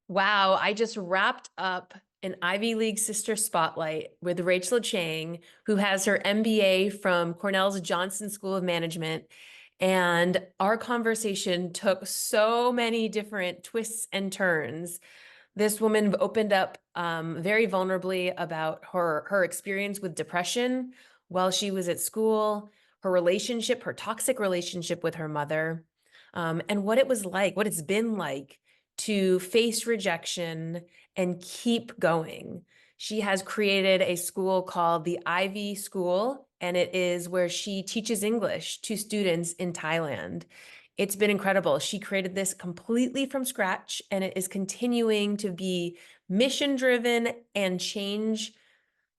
Wow, I just wrapped up an Ivy League sister spotlight with Rachel Chang, who has her MBA from Cornell's Johnson School of Management. And our conversation took so many different twists and turns. This woman opened up very vulnerably about her experience with depression while she was at school, her relationship, her toxic relationship with her mother, and what it was like, what it's been like to face rejection and keep going. She has created a school called the Ivy School, and it is where she teaches English to students in Thailand. It's been incredible. She created this completely from scratch, and it is continuing to be mission driven and change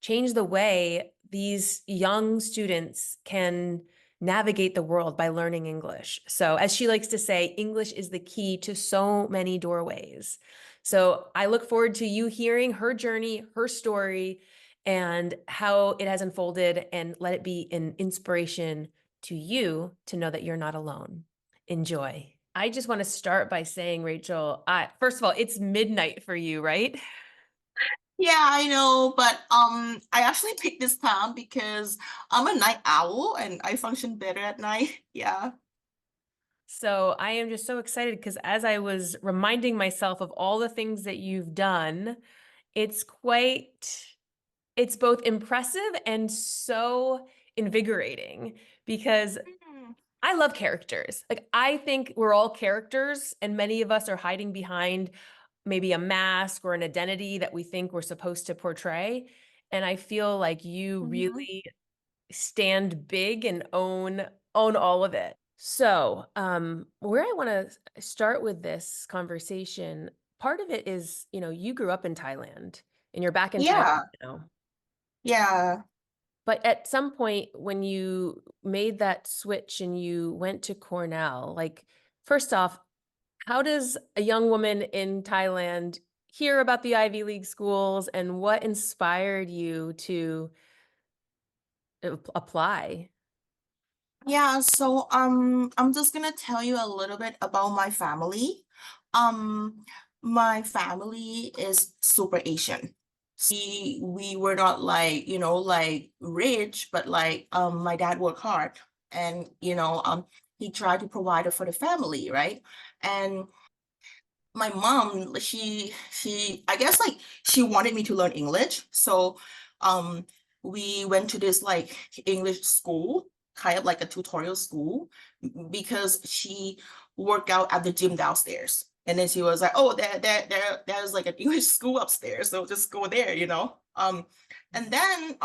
the way these young students can navigate the world by learning English. So, as she likes to say, English is the key to so many doorways. So, I look forward to you hearing her journey, her story, and how it has unfolded, and let it be an inspiration to you to know that you're not alone. Enjoy. I just want to start by saying, Rachel, first of all, it's midnight for you, right? Yeah, I know, but I actually picked this time because I'm a night owl and I function better at night. Yeah. So I am just so excited because as I was reminding myself of all the things that you've done, it's quite, it's both impressive and so invigorating because Mm. I love characters. Like, I think we're all characters, and many of us are hiding behind maybe a mask or an identity that we think we're supposed to portray. And I feel like you Mhm. really stand big and own all of it. So, where I want to start with this conversation, part of it is, you grew up in Thailand and you're back in Thailand Yeah, now. yeah. But at some point when you made that switch and you went to Cornell, like, first off, how does a young woman in Thailand hear about the Ivy League schools, and what inspired you to apply? Yeah, so I'm just gonna tell you a little bit about my family. Um my family is super Asian. We were not like, like rich, but like my dad worked hard and he tried to provide it for the family, right? And my mom, she I guess like she wanted me to learn English. So um we went to this like English school, kind of like a tutorial school, because she worked out at the gym downstairs. And then she was like, oh, there's like an English school upstairs, so just go there. And then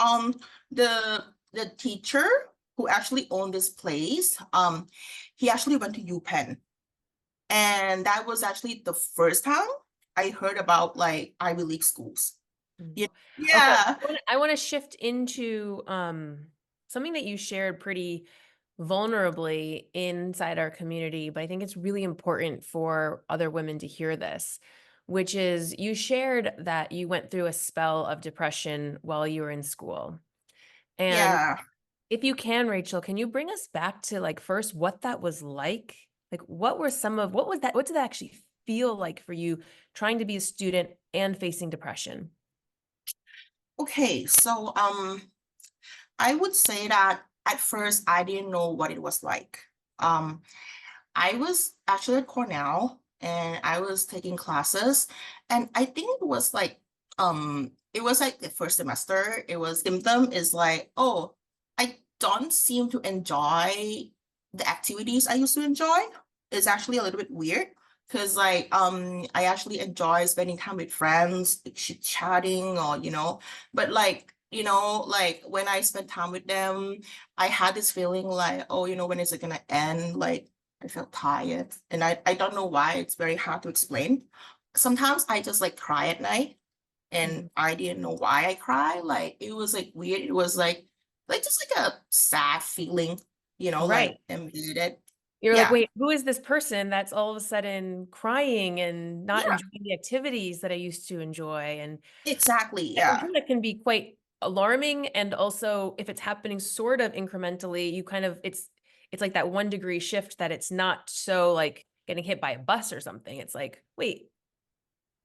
the teacher who actually owned this place, he actually went to UPenn, and that was actually the first time I heard about like Ivy League schools. Mm. Yeah. Okay, Yeah. I want to shift into something that you shared pretty vulnerably inside our community, but I think it's really important for other women to hear this, which is you shared that you went through a spell of depression while you were in school. And Yeah. if you can, Rachel, can you bring us back to, like, first what that was like? Like, what was that? What did that actually feel like for you trying to be a student and facing depression? Okay. So I would say that at first I didn't know what it was like. Um I was actually at Cornell and I was taking classes, and I think it was like the first semester. It was symptom is like, oh, I don't seem to enjoy the activities I used to enjoy. It's actually a little bit weird because like I actually enjoy spending time with friends, like, chit-chatting, or but like like when I spend time with them, I had this feeling like, oh, when is it gonna end? Like I felt tired, and I don't know why. It's very hard to explain. Sometimes I just like cry at night, and Mhm. I didn't know why I cry. Like it was like weird. It was like just like a sad feeling, Right. like embedded. You're like, Yeah, wait, who is this person that's all of a sudden crying and not yeah, enjoying the activities that I used to enjoy? And exactly. I Yeah. think that can be quite alarming. And also, if it's happening sort of incrementally, you kind of, it's like that 1 degree shift, that it's not so like getting hit by a bus or something. It's like, wait,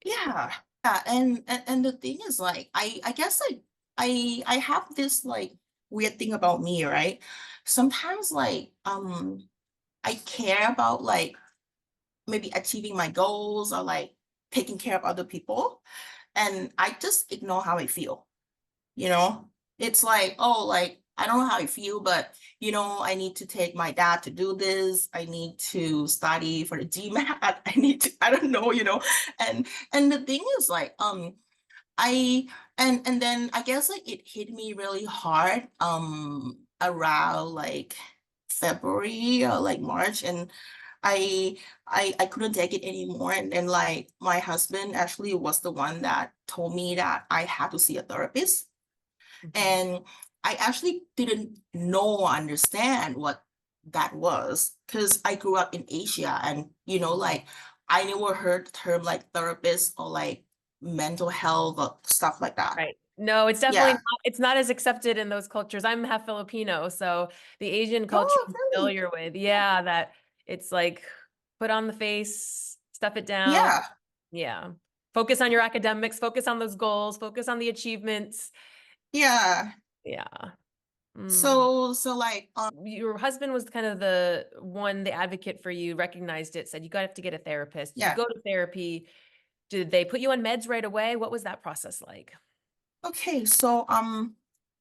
Yeah. Yeah. And the thing is like, I guess like I have this like weird thing about me, right? Sometimes like, I care about like maybe achieving my goals or like taking care of other people. And I just ignore how I feel, you know? It's like, oh, like I don't know how I feel, but I need to take my dad to do this. I need to study for the GMAT. I need to, I don't know, and the thing is like, I and then I guess like it hit me really hard around like February or like March, and I I couldn't take it anymore, and then like my husband actually was the one that told me that I had to see a therapist. Mhm. And I actually didn't know or understand what that was because I grew up in Asia, and like I never heard the term like therapist or like mental health or stuff like that. Right. No, it's definitely Yeah. not, it's not as accepted in those cultures. I'm half Filipino, so the Asian culture Oh, I'm really? familiar with. Yeah, that it's like put on the face, stuff it down. Yeah. Yeah. Focus on your academics, focus on those goals, focus on the achievements. Yeah. Yeah. Mm. So like Your husband was kind of the one, the advocate for you, recognized it, said you got to have to get a therapist. You yeah. go to therapy. Did they put you on meds right away? What was that process like? Okay, so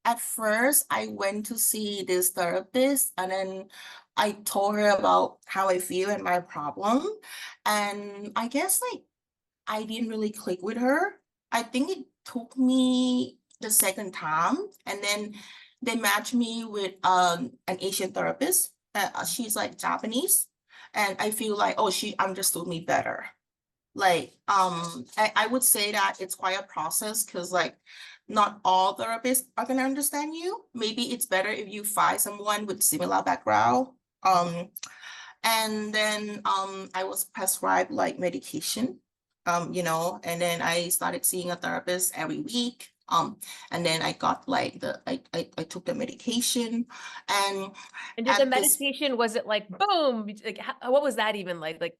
at first I went to see this therapist, and then I told her about how I feel and my problem. And I guess like I didn't really click with her. I think it took me the second time, and then they matched me with an Asian therapist. She's like Japanese, and I feel like, oh, she understood me better. Like, I would say that it's quite a process because like not all therapists are gonna understand you. Maybe it's better if you find someone with similar background. Um, and then I was prescribed like medication, and then I started seeing a therapist every week. And then I got like I took the medication, and And did the at this meditation, was it like boom? Like what was that even like? Like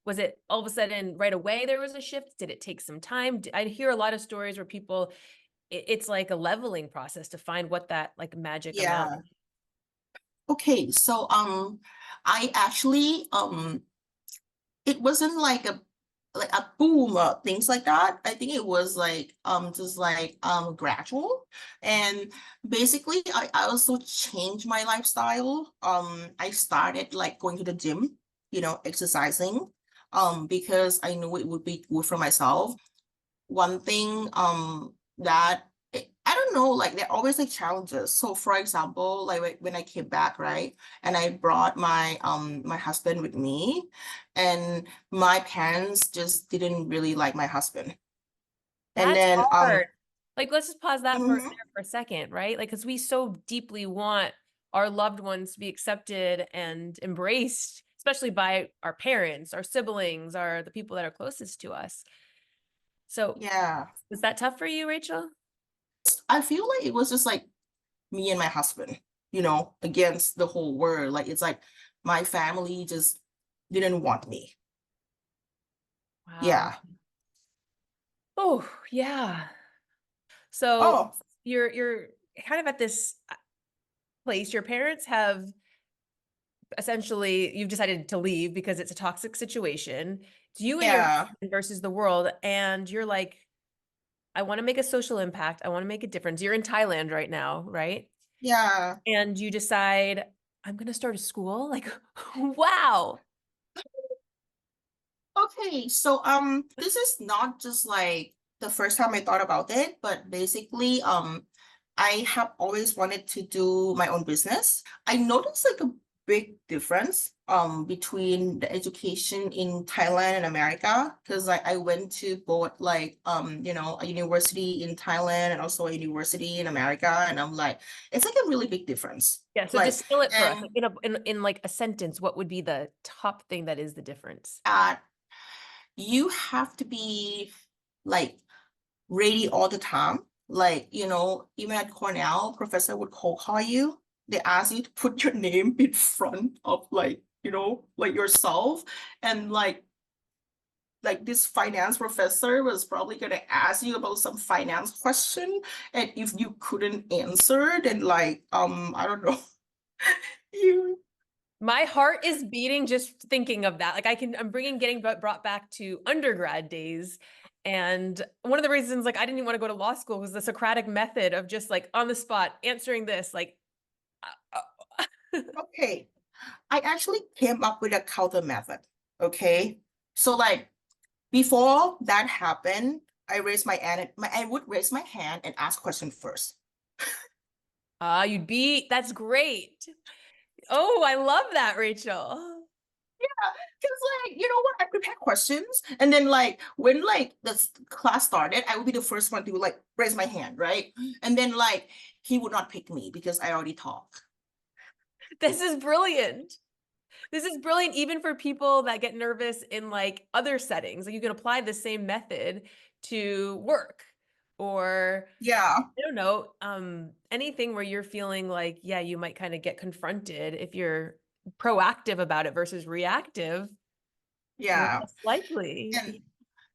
was it all of a sudden right away there was a shift? Did it take some time? I hear a lot of stories where people it's like a leveling process to find what that like magic amount. yeah. Okay, so I actually it wasn't like a boom or things like that. I think it was like just like gradual. And basically I also changed my lifestyle. I started like going to the gym, exercising, because I knew it would be good for myself. One thing that I don't know, like there are always like challenges. So for example, like when I came back, right, and I brought my husband with me, and my parents just didn't really like my husband. And That's then hard. Like let's just pause that for mhm, there for a second, right? Like because we so deeply want our loved ones to be accepted and embraced, especially by our parents, our siblings, our the people that are closest to us. So yeah, was that tough for you, Rachel? I feel like it was just like me and my husband, against the whole world. Like it's like my family just didn't want me. Wow. Yeah. Oh, yeah. So Oh, you're kind of at this place. Your parents have essentially you've decided to leave because it's a toxic situation. It's you and your yeah. husband versus the world, and you're like, I want to make a social impact. I want to make a difference. You're in Thailand right now, right? Yeah. And you decide, I'm going to start a school. Like, wow. Okay, so this is not just like the first time I thought about it, but basically I have always wanted to do my own business. I noticed like a big difference between the education in Thailand and America, because like I went to both like a university in Thailand and also a university in America, and I'm like it's like a really big difference. Yeah. So Like distill it for us. Like and in like a sentence, what would be the top thing that is the difference? at you have to be like ready all the time. Like, even at Cornell, professor would cold call you. They ask you to put your name in front of like, like yourself. And like like this finance professor was probably gonna ask you about some finance question, and if you couldn't answer, then like I don't know, you My heart is beating just thinking of that. Like I'm getting brought back to undergrad days. And one of the reasons like I didn't even want to go to law school was the Socratic method of just like on the spot answering this like okay. I actually came up with a counter method. Okay. So like before that happened, I would raise my hand and ask question first. that's great. Oh, I love that, Rachel. Because like, you know what, I prepare questions, and then like when like the class started, I would be the first one to like raise my hand, right? And then like he would not pick me because I already talk. This is brilliant. This is brilliant even for people that get nervous in like other settings. Like you can apply the same method to work or Yeah, I don't know, anything where you're feeling like, yeah, you might kind of get confronted if you're proactive about it versus reactive, you're yeah. less likely.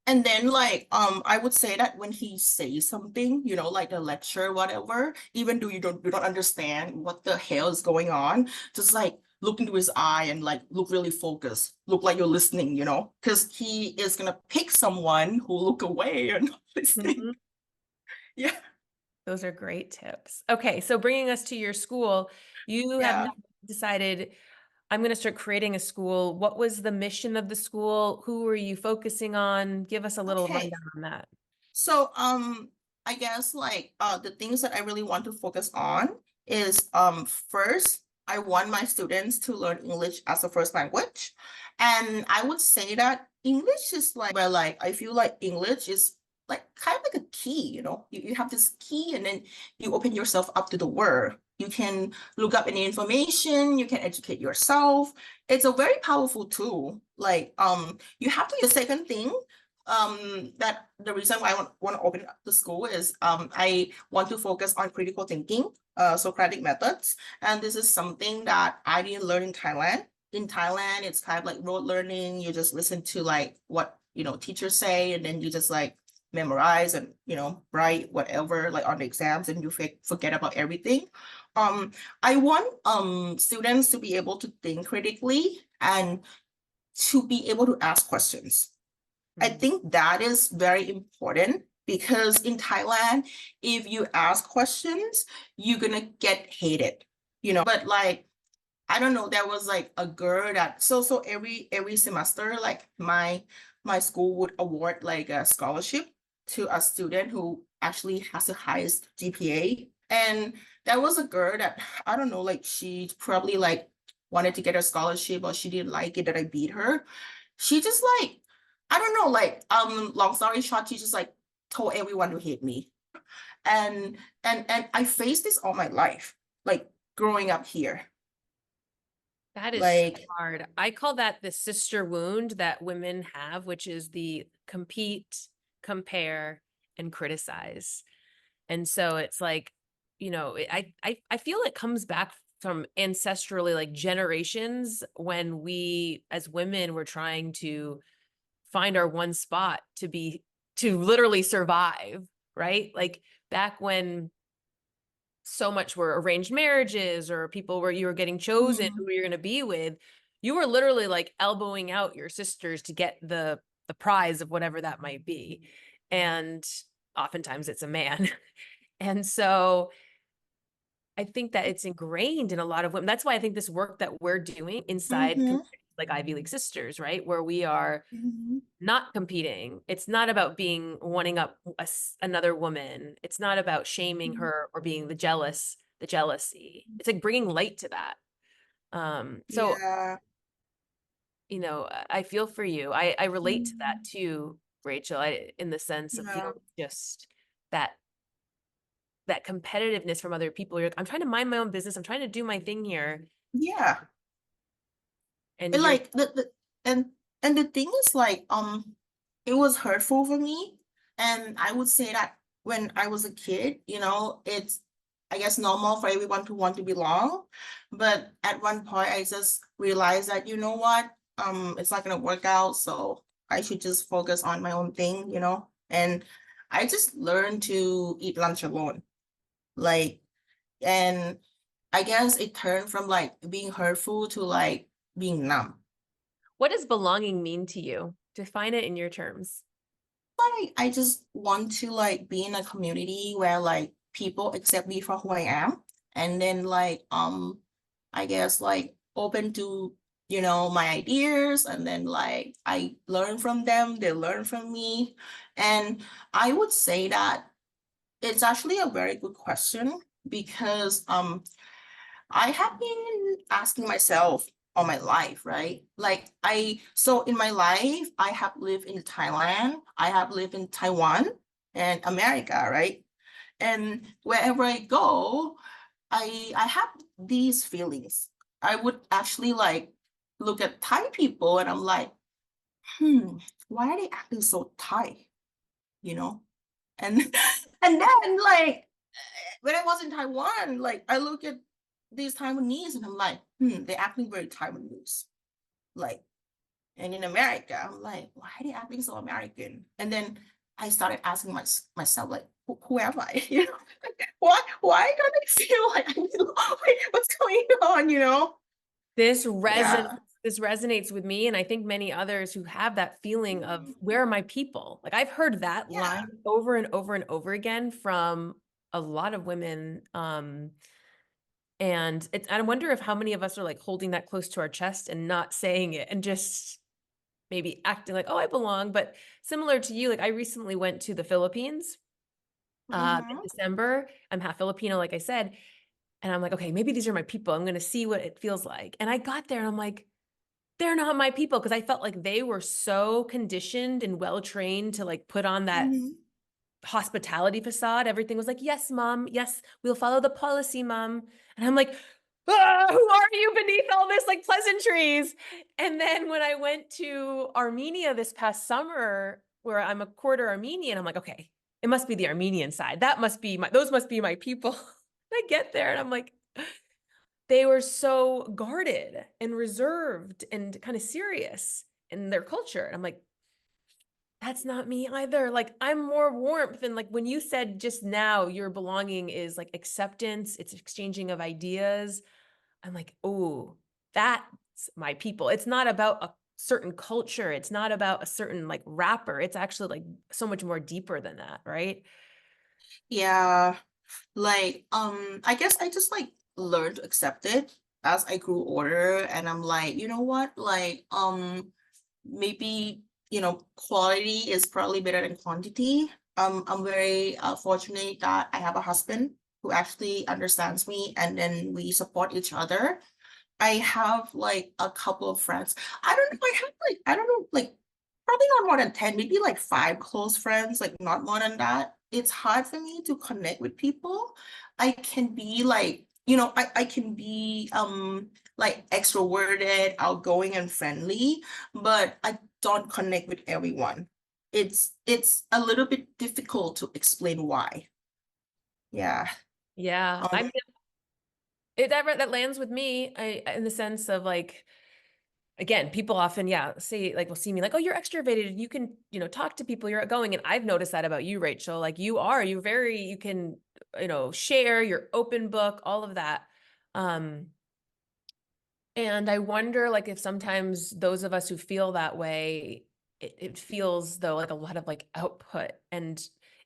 And then like I would say that when he says something, you know, like a lecture, whatever, even though you don't understand what the hell is going on, just like look into his eye and like look really focused, look like you're listening, you know, because he is gonna pick someone who look away and not listening. Mhm. Yeah, Those are great tips. Okay, so bringing us to your school, you have now yeah. decided I'm going to start creating a school. What was the mission of the school? Who were you focusing on? Give us a little Okay. rundown on that. So I guess like the things that I really want to focus on is first I want my students to learn English as a first language. And I would say that English is like where like I feel like English is like kind of like a key, you know. You have this key and then you open yourself up to the world. You can look up any information, you can educate yourself. It's a very powerful tool. Like you have to the second thing that the reason why I want to open up the school is I want to focus on critical thinking, Socratic methods, and this is something that I didn't learn in Thailand. In Thailand, it's kind of like rote learning. You just listen to like what you know teachers say, and then you just like memorize and you know write whatever like on the exams, and you forget about everything. I want students to be able to think critically and to be able to ask questions. I Mhm. think that is very important because in Thailand, if you ask questions, you're gonna get hated, you know. But like, I don't know, there was like a girl that so every semester, like my school would award like a scholarship to a student who actually has the highest GPA. And there was a girl that I don't know, like she probably like wanted to get a scholarship or she didn't like it that I beat her. She just like, I don't know, like long story short, she just like told everyone to hate me. And I faced this all my life, like growing up here. That is so Like, hard. I call that the sister wound that women have, which is the compete, compare, and criticize. And so it's like, I feel it comes back from ancestrally like generations when we as women were trying to find our one spot to literally survive, right? Like back when so much were arranged marriages or people where you were getting chosen mhm, who you're going to be with, you were literally like elbowing out your sisters to get the prize of whatever that might be. And oftentimes it's a man. And so I think that it's ingrained in a lot of women. That's why I think this work that we're doing inside mhm, like Ivy League sisters, right? Where we are mhm, not competing. It's not about being wanting up another woman. It's not about shaming mhm. her or being the jealousy. It's like bringing light to that. So, Yeah, I feel for you. I relate to that mhm, too, Rachel, in the sense of yeah, dealing with just that that competitiveness from other people. You're like, I'm trying to mind my own business. I'm trying to do my thing here. yeah. And And you're like the and the thing is like it was hurtful for me. And I would say that when I was a kid, you know, it's I guess normal for everyone to want to belong. But at one point I just realized that you know what, it's not gonna work out. So I should just focus on my own thing, and I just learned to eat lunch alone. Like, and I guess it turned from like being hurtful to like being numb. What does belonging mean to you? Define it in your terms. Like, I just want to like be in a community where like people accept me for who I am, and then like I guess like open to my ideas, and then like I learn from them, they learn from me. And I would say that it's actually a very good question, because I have been asking myself all my life, right? Like so in my life, I have lived in Thailand, I have lived in Taiwan and America, right? And wherever I go, I have these feelings. I would actually like look at Thai people and I'm like, why are they acting so Thai? You know? And and then like when I was in Taiwan, like I look at these Taiwanese and I'm like, they're acting very Taiwanese. Like, and in America, I'm like, why are they acting so American? And then I started asking myself, like, who am I? Why don't I feel like I belong? Wait, what's going on? This resonates. Yeah. This resonates with me, and I think many others who have that feeling of where are my people? Like I've heard that Yeah. line over and over and over again from a lot of women. And I wonder if how many of us are like holding that close to our chest and not saying it and just maybe acting like, oh, I belong. But similar to you, like I recently went to the Philippines in Mm-hmm. December. I'm half Filipino, like I said. And I'm like, okay, maybe these are my people. I'm going to see what it feels like. And I got there and I'm like, they're not my people, because I felt like they were so conditioned and well trained to like put on that Mm-hmm. hospitality facade. Everything was like, yes, mom. Yes, we'll follow the policy, mom. And I'm like, ah, who are you beneath all this like pleasantries? And then when I went to Armenia this past summer, where I'm a quarter Armenian, I'm like, okay, it must be the Armenian side. Those must be my people. I get there and I'm like, they were so guarded and reserved and kind of serious in their culture. And I'm like, that's not me either. Like I'm more warmth. And like when you said just now, your belonging is like acceptance, it's exchanging of ideas. I'm like, oh, that's my people. It's not about a certain culture. It's not about a certain like wrapper. It's actually like so much more deeper than that, right? Yeah. Like, I guess I just like learned to accept it as I grew older, and I'm like, you know what? Like, maybe, quality is probably better than quantity. I'm very fortunate that I have a husband who actually understands me, and then we support each other. I have like a couple of friends. I don't know. I have like, I don't know, like probably not more than 10, maybe like five close friends, like not more than that. It's hard for me to connect with people. I can be like, I can be like extroverted, outgoing and friendly, but I don't connect with everyone. It's a little bit difficult to explain why. Yeah. Yeah. Um, I mean, that lands with me in the sense of like, again, people often, yeah, say like, will see me like, oh, you're extroverted. You can, talk to people, you're outgoing. And I've noticed that about you, Rachel. Like you can, share, you're open book, all of that. Um, and I wonder like if sometimes those of us who feel that way, it feels though like a lot of like output. And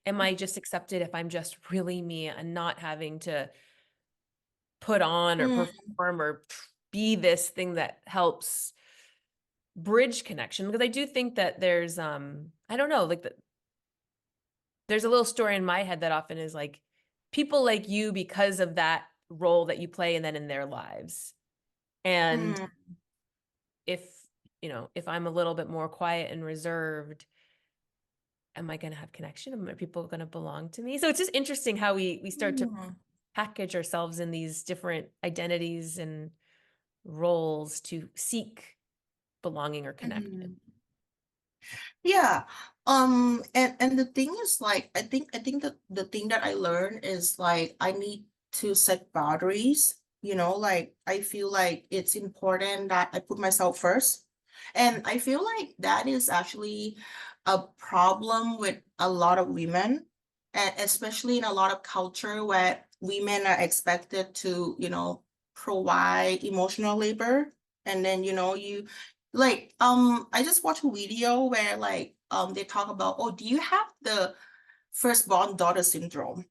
am I just accepted if I'm just really me and not having to put on or mm, perform or be this thing that helps bridge connection? Because I do think that there's I don't know, like there's a little story in my head that often is like people like you because of that role that you play and then in their lives. And mm, if if I'm a little bit more quiet and reserved, am I going to have connection? Are people going to belong to me? So it's just interesting how we start to mm, package ourselves in these different identities and roles to seek belonging or connection. mm. Yeah. And the thing is like I think that the thing that I learned is like I need to set boundaries, like I feel like it's important that I put myself first. And I feel like that is actually a problem with a lot of women, and especially in a lot of culture where women are expected to, provide emotional labor. And then, you like, I just watched a video where like, they talk about, oh, do you have the firstborn daughter syndrome?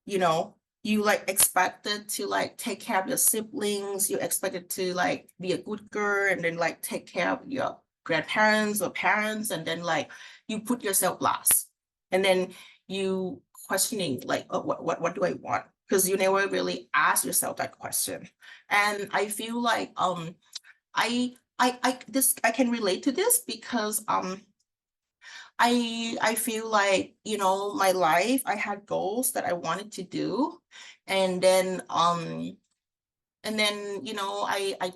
You know, you like expected to like take care of your siblings, you expected to like be a good girl and then like take care of your grandparents or parents, and then like you put yourself last. And then you questioning like, oh, what do I want? Because you never really ask yourself that question. And I feel like I can relate to this because I feel like, my life, I had goals that I wanted to do. And then, I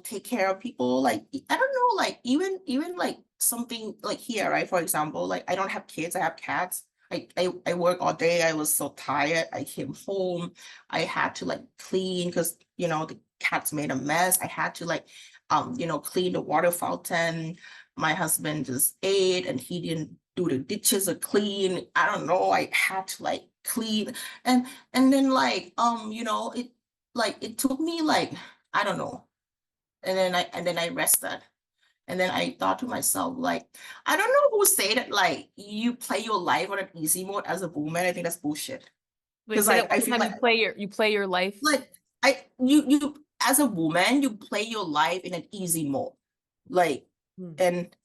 take care of people. Like, I don't know, like even like something like here, right? For example, like I don't have kids, I have cats. I work all day. I was so tired. I came home. I had to like clean because, the cats made a mess. I had to like, clean the water fountain. My husband just ate and he didn't do the dishes or clean. I don't know. I had to like clean. And then like, it took me like, I don't know. And then I rested. And then I thought to myself, like, I don't know who say that like you play your life on an easy mode as a woman. I think that's bullshit. Wait, Because say that like I one feel more time. You play your life. like you as a woman, you play your life in an easy mode. Like, Hmm. and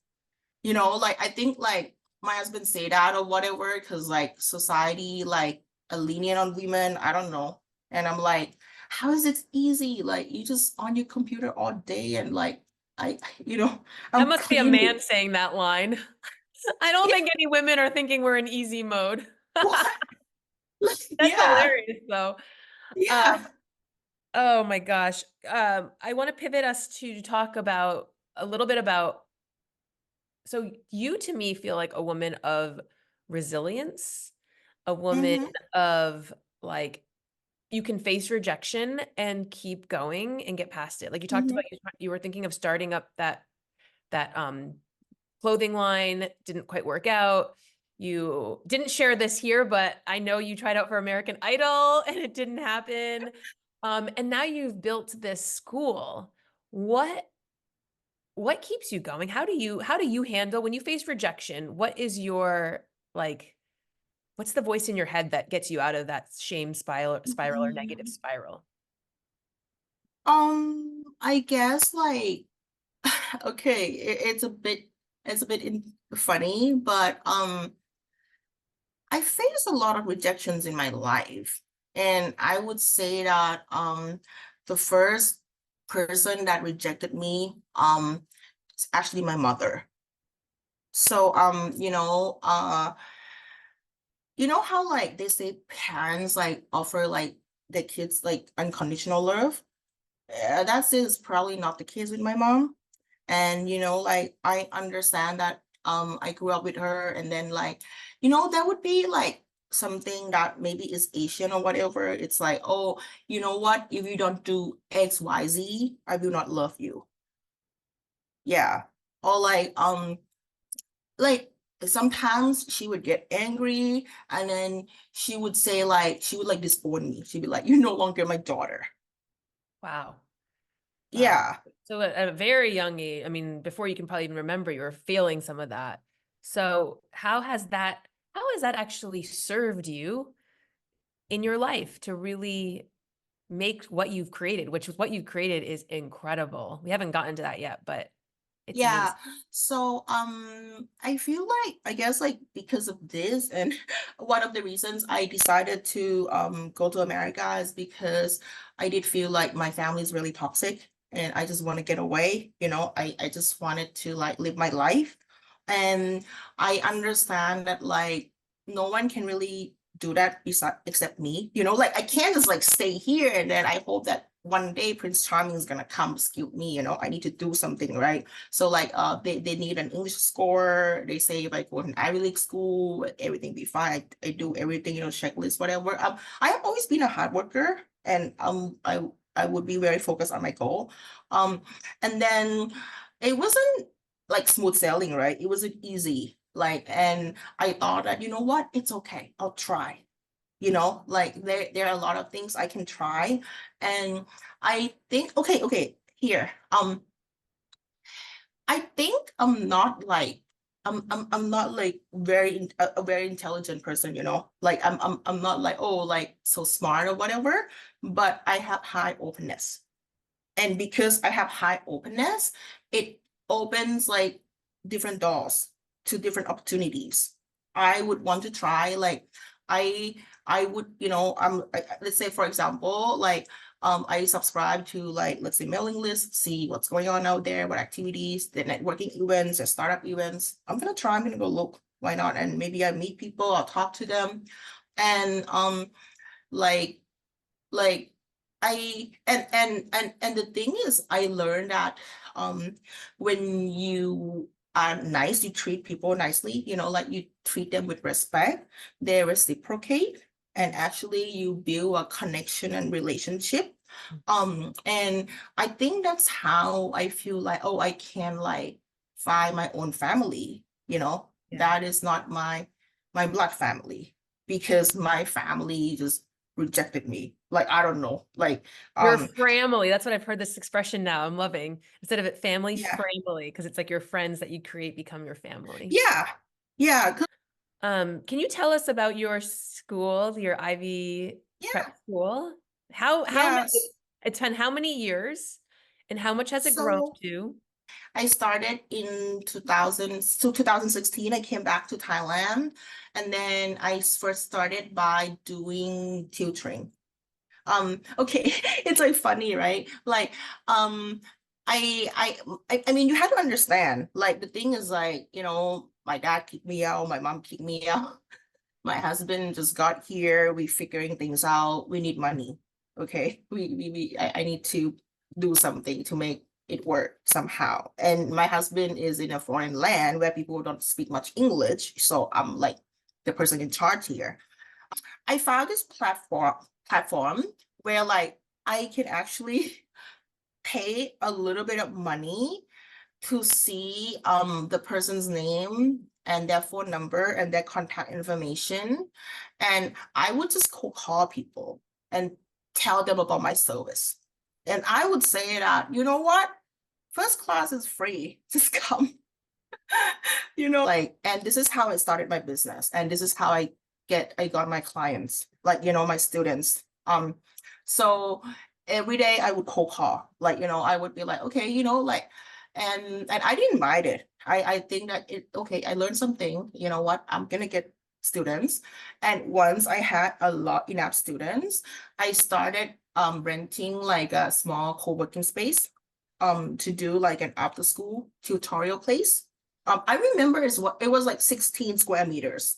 like I think like my husband say that or whatever, because like society like a lenient on women, I don't know. And I'm like, how is it easy? Like you just on your computer all day and like I, That I'm must be a man cleaning. saying that line. I don't Yeah, think any women are thinking we're in easy mode. what? That's Yeah, hilarious, though. yeah. Um, oh my gosh. I want to pivot us to talk about a little bit about, so you to me feel like a woman of resilience, a woman Mm-hmm, of like you can face rejection and keep going and get past it. Like you talked mm-hmm, about, you were thinking of starting up that clothing line, didn't quite work out. You didn't share this here, but I know you tried out for American Idol and it didn't happen. And now you've built this school. What what keeps you going? How do you handle when you face rejection? What is your like what's the voice in your head that gets you out of that shame spiral or negative mm-hmm. spiral? I guess like okay, it's a bit funny, but I faced a lot of rejections in my life. And I would say that the first person that rejected me is actually my mother. So how like they say parents like offer like their kids like unconditional love? That is probably not the case with my mom. And like I understand that I grew up with her, and then like that would be like something that maybe is Asian or whatever. It's like, oh, you know what, if you don't do XYZ, I will not love you. Yeah. Or like sometimes she would get angry, and then she would say like she would like disown me. She'd be like, you're no longer my daughter. Wow. Wow. Yeah. So at a very young age, I mean, before you can probably even remember, you were feeling some of that. So how has that actually served you in your life to really make what you've created, which is what you've created is incredible. We haven't gotten to that yet, but it's Yeah, amazing. so I feel like I guess like because of this, and one of the reasons I decided to go to America is because I did feel like my family is really toxic and I just want to get away, I just wanted to like live my life. And I understand that like no one can really do that except me, like I can't just like stay here and then I hope that one day Prince Charming is gonna come rescue me, I need to do something, right? So like they need an English score. They say if I go to an Ivy League school, everything be fine. I do everything, checklist, whatever. I have always been a hard worker, and I would be very focused on my goal. Um and then it wasn't like smooth sailing, right? It wasn't easy. Like, and I thought that, you know what, it's okay, I'll try. Like there are a lot of things I can try. And I think, okay, here. I think I'm not like a very intelligent person, Like I'm not like, oh, like so smart or whatever, but I have high openness. And because I have high openness, it opens like different doors to different opportunities. I would want to try, like, I I would, let's say for example, like I subscribe to, like, let's say mailing lists, see what's going on out there, what activities, the networking events, the startup events. I'm gonna go look. Why not? And maybe I meet people, I'll talk to them. And like like I and the thing is, I learned that when you are nice, you treat people nicely, like you treat them with respect, they reciprocate, and actually you build a connection and relationship. And I think that's how I feel like, oh, I can like find my own family, Yeah. that is not my blood family, because my family just rejected me. Like, I don't know. Like, Your family. That's what I've heard this expression now. I'm loving. Instead of it family, yeah, family, because it's like your friends that you create become your family. yeah, yeah, Can you tell us about your school, your Ivy yeah, prep school? How many, yes. it's been how many years and how much has it grown So to? I started in 2016. I came back to Thailand, and then I first started by doing tutoring. Okay, it's like funny, right? Like, I, I mean, you have to understand, like, the thing is, like, my dad kicked me out, my mom kicked me out. My husband just got here. We figuring things out. We need money. Okay. I need to do something to make it work somehow. And my husband is in a foreign land where people don't speak much English. So I'm like the person in charge here. I found this platform where, like, I can actually pay a little bit of money to see the person's name and their phone number and their contact information. And I would just cold call people and tell them about my service. And I would say that, you know what? First class is free. Just come. Like, and this is how I started my business. And this is how I got my clients, like, my students. So every day I would cold call, like, I would be like, okay, like, and I didn't mind it. I think that okay, I learned something, you know what, I'm gonna get students. And once I had enough students, I started renting like a small co-working space to do like an after school tutorial place. I remember it was like 16 square meters,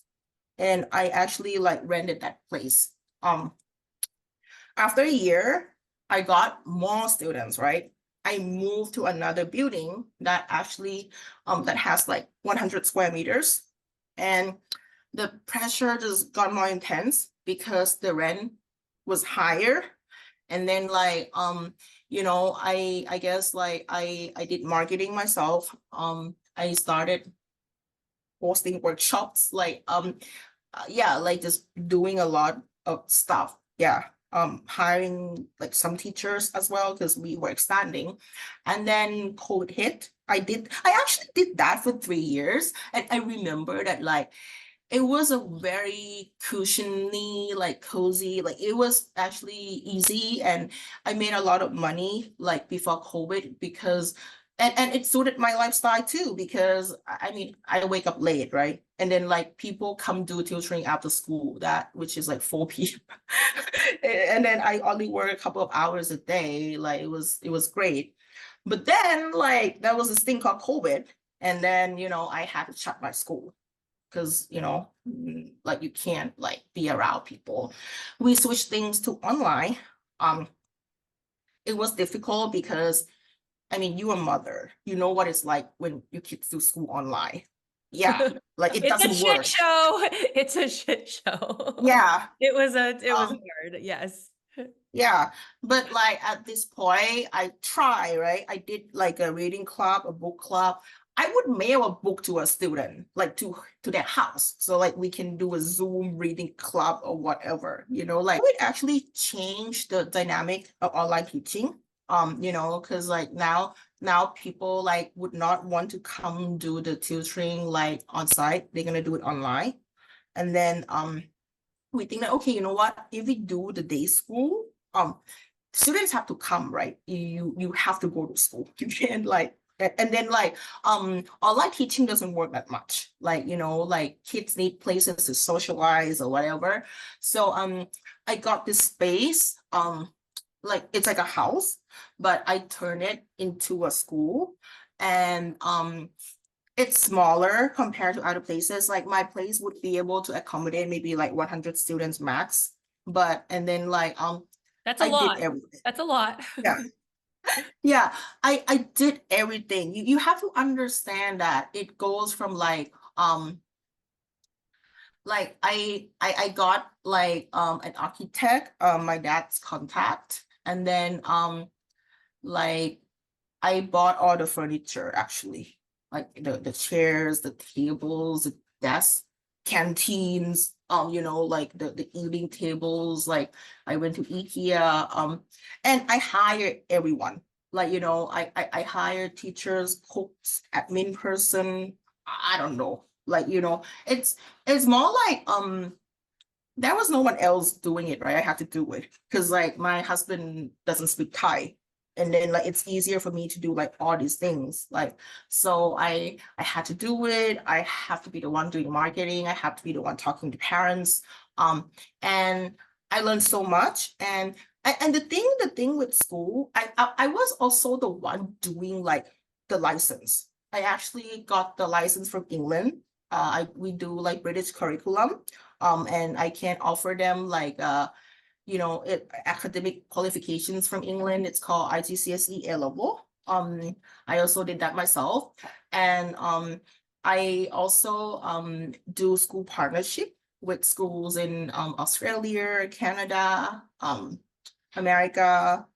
and I actually like rented that place. After a year, I got more students, right? I moved to another building that actually that has like 100 square meters, and the pressure just got more intense because the rent was higher. And then like I guess like I did marketing myself. I started hosting workshops, like yeah, like just doing a lot of stuff. Yeah. Hiring like some teachers as well, because we were expanding. And then COVID hit. I actually did that for 3 years. And I remember that, like, it was a very cushiony, like cozy, like it was actually easy. And I made a lot of money like before COVID, because and it suited my lifestyle too, because I mean, I wake up late, right? And then like people come do tutoring after school, which is like 4 p.m. And then I only work a couple of hours a day. Like it was great. But then like there was this thing called COVID. And then, I had to shut my school because, like you can't like be around people. We switched things to online. Um, it was difficult because, I mean, you're a mother, you know what it's like when your kids do school online. Yeah, like it It's a doesn't shit work. show. It's a shit show. Yeah. It was Um, hard. Yes. yeah. But like at this point, I try, right? I did like a reading club, a book club. I would mail a book to a student, like to their house. So like we can do a Zoom reading club or whatever, like it would actually change the dynamic of online teaching. Because like now people like would not want to come do the tutoring like on site. They're gonna do it online. And then we think that okay, you know what? If we do the day school, students have to come, right? You have to go to school. You can't like and then like online teaching doesn't work that much. Like, like kids need places to socialize or whatever. So I got this space, like it's like a house, but I turn it into a school. And it's smaller compared to other places. Like my place would be able to accommodate maybe like 100 students max. But and then like That's a I did lot. everything. That's a lot. Yeah. Yeah, I did everything. You have to understand that it goes from like I got like an architect, my dad's contact, and then like I bought all the furniture actually, like the chairs, the tables, the desks, canteens, like the eating tables. Like I went to IKEA, and I hired everyone. Like, I hired teachers, cooks, admin person. I don't know. Like, it's more like there was no one else doing it, right? I had to do it because like my husband doesn't speak Thai. And then like it's easier for me to do like all these things. Like so I had to do it. I have to be the one doing marketing. I have to be the one talking to parents. And I learned so much. And the thing with school, I was also the one doing like the license. I actually got the license from England. We do like British curriculum, and I can offer them like academic qualifications from England. It's called IGCSE A level. I also did that myself, and I also do school partnership with schools in Australia, Canada, America.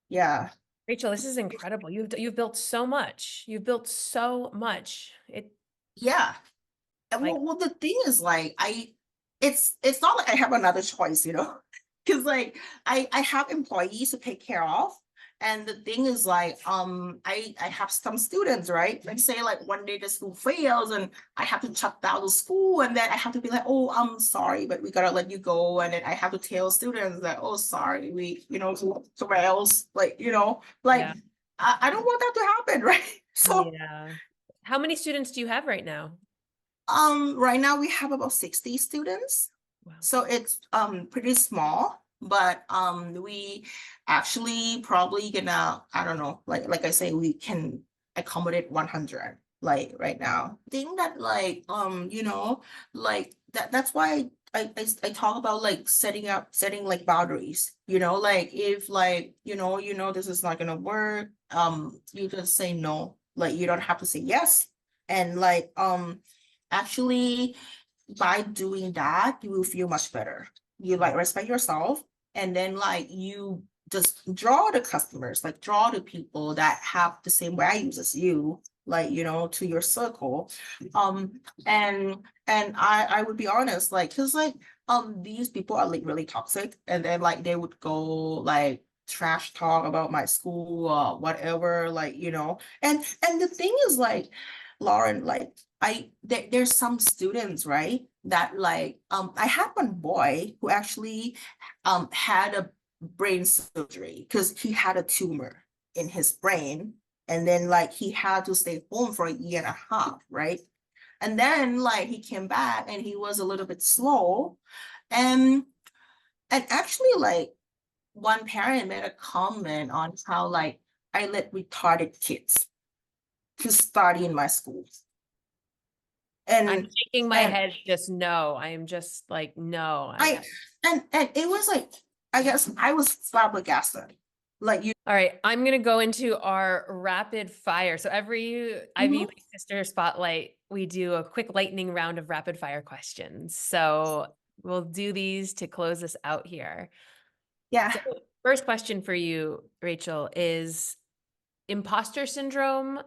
Yeah, Rachel, this is incredible. You've built so much. You've built so much. yeah. And Like, well, the thing is like it's not like I have another choice, because like I have employees to take care of. And the thing is like I have some students, right? Like say like one day the school fails and I have to shut down the school, and then I have to be like, oh, I'm sorry, but we gotta let you go. And then I have to tell students that, oh, sorry, we somewhere else, like like yeah. I don't want that to happen, right? So Yeah. How many students do you have right now? right now we have about 60 students. Wow. So it's pretty small, but we actually probably gonna, I don't know, like I say, we can accommodate 100 like right now. Think that like like that's why I talk about like setting like boundaries, like if like this is not gonna work, you just say no. Like you don't have to say yes. And like actually by doing that, you will feel much better. You like respect yourself, and then like you just draw the customers, like draw the people that have the same values as you, like to your circle. Um, and I would be honest, like, because like these people are like really toxic, and then like they would go like trash talk about my school or whatever, like and the thing is like Lauren, like there's some students, right, that like I had one boy who actually had a brain surgery because he had a tumor in his brain, and then like he had to stay home for a year and a half, right? And then like he came back and he was a little bit slow, and actually like one parent made a comment on how like I let retarded kids to study in my school. I'm and shaking my and head, just no. I am just like, no. I and it was like, I guess I was flabbergasted. Like you. All right, I'm gonna go into our rapid fire. So every Ivy Mhm. League Sister Spotlight, we do a quick lightning round of rapid fire questions. So we'll do these to close this out here. Yeah. So first question for you, Rachel, is imposter syndrome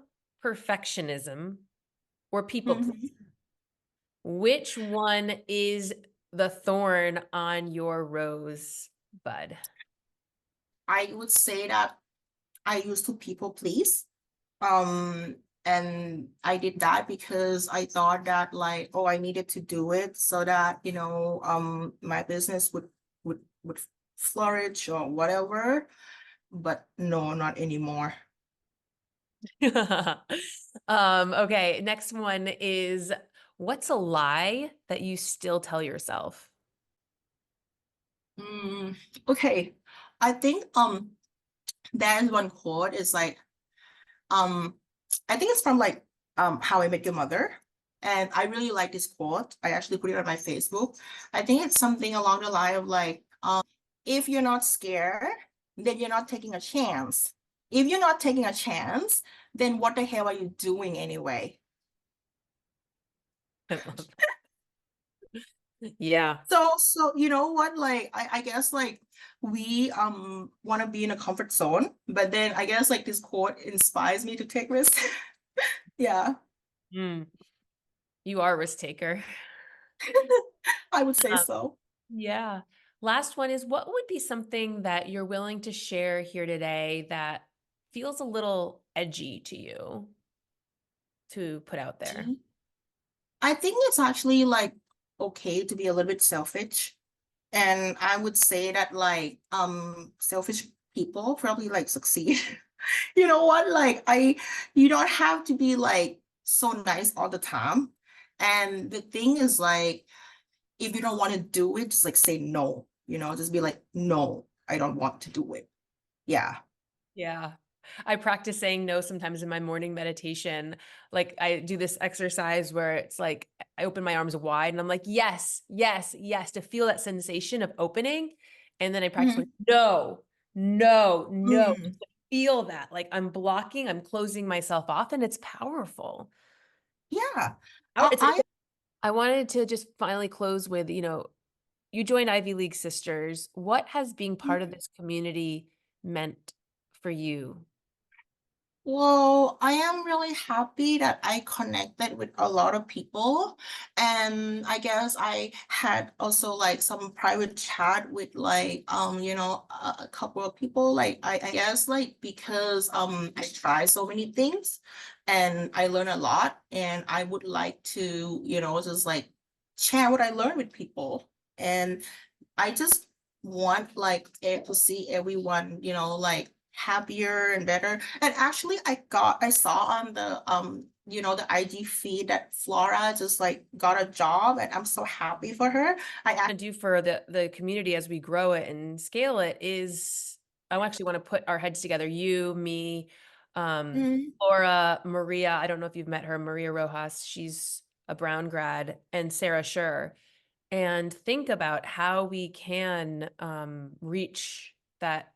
perfectionism, or people Mhm. pleasing? Which one is the thorn on your rose bud? I would say that I used to people please. And I did that because I thought that like, oh, I needed to do it so that, my business would flourish or whatever. But no, not anymore. Okay, next one is, what's a lie that you still tell yourself? Mm, okay. I think there's one quote is like um I think it's from like How I Met Your Mother. And I really like this quote. I actually put it on my Facebook. I think it's something along the line of like, if you're not scared, then you're not taking a chance. If you're not taking a chance, then what the hell are you doing anyway? I love that. Yeah. So you know what? Like I guess like we want to be in a comfort zone, but then I guess like this quote inspires me to take risks. Yeah, Mm, you are a risk taker. I would say Um, so. yeah. Last one is, what would be something that you're willing to share here today that feels a little edgy to you to put out there? I think it's actually like okay to be a little bit selfish. And I would say that like selfish people probably like succeed. You know what? Like you don't have to be like so nice all the time. And the thing is like if you don't want to do it, just like say no, just be like, no, I don't want to do it. Yeah. Yeah. I practice saying no sometimes in my morning meditation. Like I do this exercise where it's like I open my arms wide and I'm like, yes, yes, yes, to feel that sensation of opening. And then I practice going, Mhm. no, no, no. Mm. To feel that. Like I'm blocking, I'm closing myself off, and it's powerful. Yeah. It's, I I wanted to just finally close with, you joined Ivy League Sisters. What has being part of this community meant for you? Well, I am really happy that I connected with a lot of people. And I guess I had also like some private chat with like a couple of people. Like I guess like because I try so many things and I learn a lot and I would like to, just like share what I learned with people. And I just want like to see everyone, like happier and better. And actually I saw on the the IG feed that Flora just like got a job and I'm so happy for her. To do for the community as we grow it and scale it is I actually want to put our heads together. You, me, Mm, Laura, Maria. I don't know if you've met her, Maria Rojas. She's a Brown grad, and Sarah Schur, and think about how we can reach that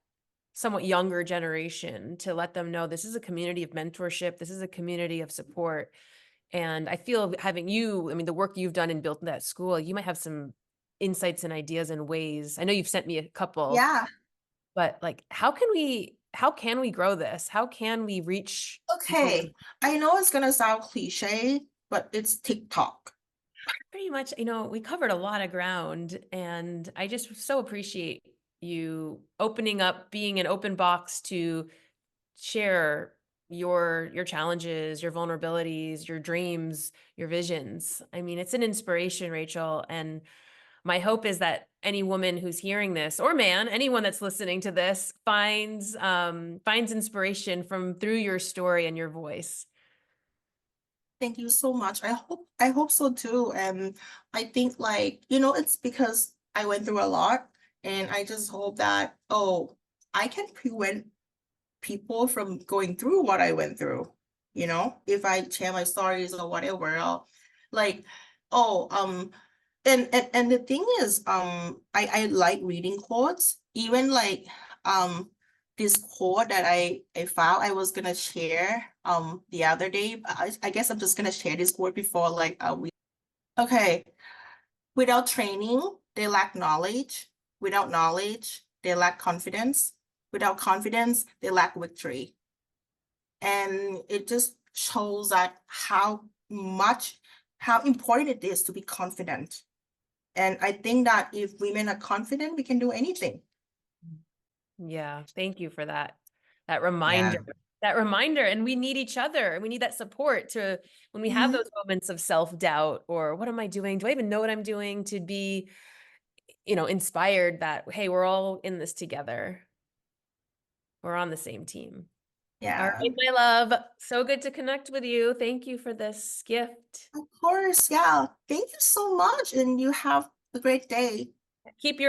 somewhat younger generation to let them know this is a community of mentorship. This is a community of support. And I feel having you, I mean, the work you've done and built that school, you might have some insights and ideas and ways. I know you've sent me a couple, yeah. but like, how can we grow this? How can we reach people? Okay. I know it's gonna sound cliche, but it's TikTok. Pretty much, we covered a lot of ground, and I just so appreciate you opening up, being an open box to share your challenges, your vulnerabilities, your dreams, your visions. I mean, it's an inspiration, Rachel, and my hope is that any woman who's hearing this, or man, anyone that's listening to this, finds inspiration from through your story and your voice. Thank you so much. I hope so too. And I think like, it's because I went through a lot and I just hope that, oh, I can prevent people from going through what I went through. If I share my stories or whatever, I'll like, oh, and the thing is, I like reading quotes, even like, this quote that I found I was gonna share, the other day. But I guess I'm just gonna share this quote before like, we, okay, without training, they lack knowledge. Without knowledge, they lack confidence. Without confidence, they lack victory. And it just shows that how important it is to be confident. And I think that if women are confident, we can do anything. Yeah, thank you for that. That Yeah. reminder. That reminder. And we need each other. And we need that support to when we have Mhm. those moments of self-doubt or what am I doing? Do I even know what I'm doing? To be, inspired that, hey, we're all in this together. We're on the same team. All Yeah. right, my love. So good to connect with you. Thank you for this gift. Of course. Yeah. Thank you so much. And you have a great day. Keep your